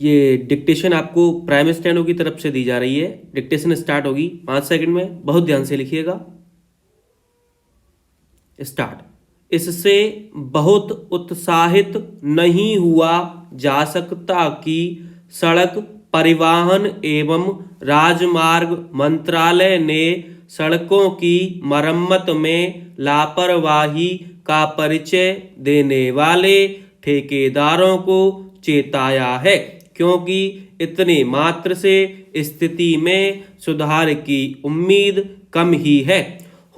ये डिक्टेशन आपको prime steno की तरफ से दी जा रही है। डिक्टेशन स्टार्ट होगी 5 सेकंड में, बहुत ध्यान से लिखिएगा। स्टार्ट। इससे बहुत उत्साहित नहीं हुआ जा सकता कि सड़क परिवहन एवं राजमार्ग मंत्रालय ने सड़कों की मरम्मत में लापरवाही का परिचय देने वाले ठेकेदारों को चेताया है, क्योंकि इतने मात्र से स्थिति में सुधार की उम्मीद कम ही है।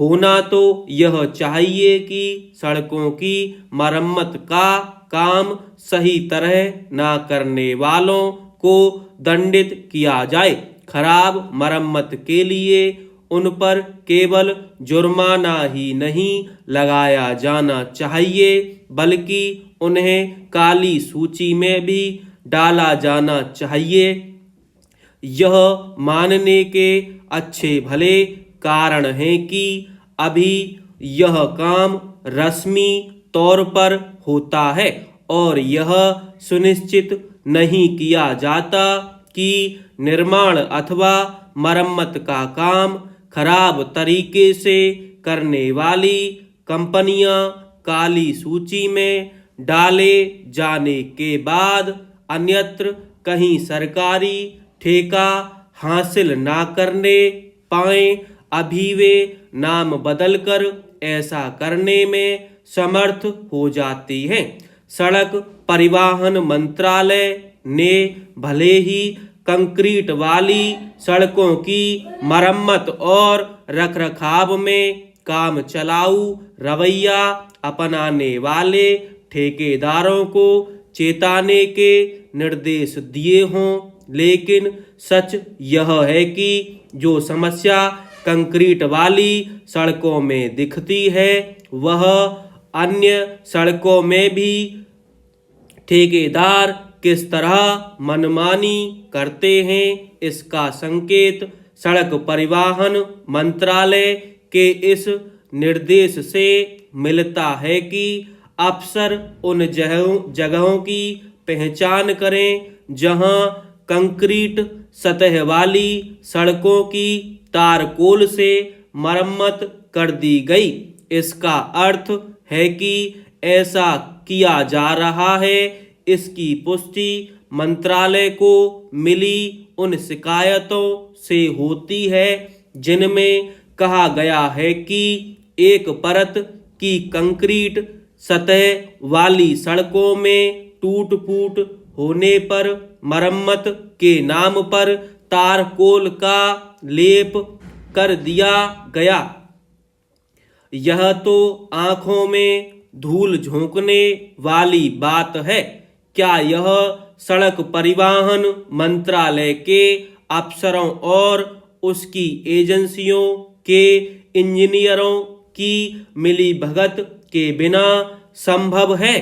होना तो यह चाहिए कि सड़कों की मरम्मत का काम सही तरह ना करने वालों को दंडित किया जाए। खराब मरम्मत के लिए उन पर केवल जुर्माना ही नहीं लगाया जाना चाहिए, बल्कि उन्हें काली सूची में भी डाला जाना चाहिए। यह मानने के अच्छे भले कारण हैं कि अभी यह काम रस्मी तौर पर होता है और यह सुनिश्चित नहीं किया जाता कि निर्माण अथवा मरम्मत का काम खराब तरीके से करने वाली कंपनियां काली सूची में डाले जाने के बाद अन्यत्र कहीं सरकारी ठेका हासिल ना करने पाए। अभी वे नाम बदलकर ऐसा करने में समर्थ हो जाती हैं। सड़क परिवहन मंत्रालय ने भले ही कंक्रीट वाली सड़कों की मरम्मत और रखरखाव में काम चलाऊ रवैया अपनाने वाले ठेकेदारों को चेताने के निर्देश दिए हों, लेकिन सच यह है कि जो समस्या कंक्रीट वाली सड़कों में दिखती है वह अन्य सड़कों में भी ठेकेदार किस तरह मनमानी करते हैं, इसका संकेत सड़क परिवहन मंत्रालय के इस निर्देश से मिलता है कि अफसर उन जगहों की पहचान करें जहां कंक्रीट सतह वाली सड़कों की तारकोल से मरम्मत कर दी गई। इसका अर्थ है कि ऐसा किया जा रहा है। इसकी पुष्टि मंत्रालय को मिली उन शिकायतों से होती है जिनमें कहा गया है कि एक परत की कंक्रीट सतह वाली सड़कों में टूट फूट होने पर मरम्मत के नाम पर तारकोल का लेप कर दिया गया। यह तो आंखों में धूल झोंकने वाली बात है। क्या यह सड़क परिवहन मंत्रालय के अफसरों और उसकी एजेंसियों के इंजीनियरों की मिलीभगत के बिना संभव है?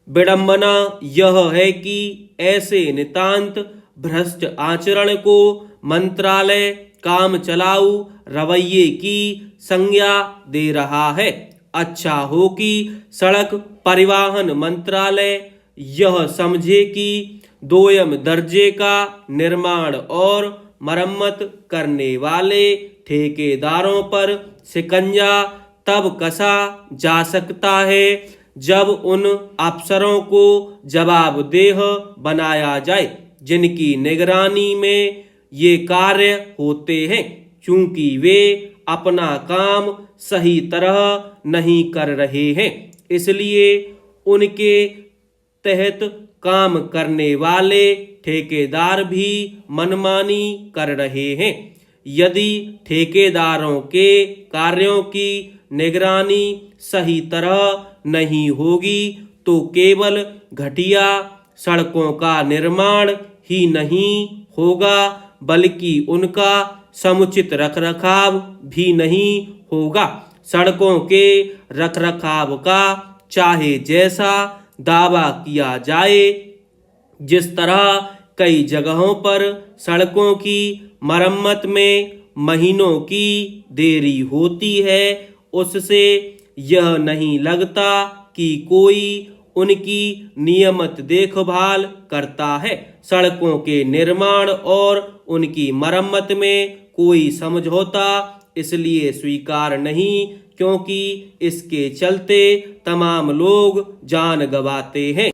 विडंबना यह है कि ऐसे नितांत भ्रष्ट आचरण को मंत्रालय काम चलाऊ रवैये की संज्ञा दे रहा है। अच्छा हो कि सड़क परिवहन मंत्रालय यह समझे कि दोयम दर्जे का निर्माण और मरम्मत करने वाले ठेकेदारों पर शिकंजा तब कसा जा सकता है जब उन अफसरों को जवाबदेह बनाया जाए जिनकी निगरानी में ये कार्य होते हैं, क्योंकि वे अपना काम सही तरह नहीं कर रहे हैं। इसलिए उनके तहत काम करने वाले ठेकेदार भी मनमानी कर रहे हैं। यदि ठेकेदारों के कार्यों की निगरानी सही तरह नहीं होगी तो केवल घटिया सड़कों का निर्माण ही नहीं होगा, बल्कि उनका समुचित रखरखाव भी नहीं होगा। सड़कों के रखरखाव का चाहे जैसा दावा किया जाए, जिस तरह कई जगहों पर सड़कों की मरम्मत में महीनों की देरी होती है, उससे यह नहीं लगता कि कोई उनकी नियमित देखभाल करता है। सड़कों के निर्माण और उनकी मरम्मत में कोई समझौता इसलिए स्वीकार नहीं क्योंकि इसके चलते तमाम लोग जान गंवाते हैं।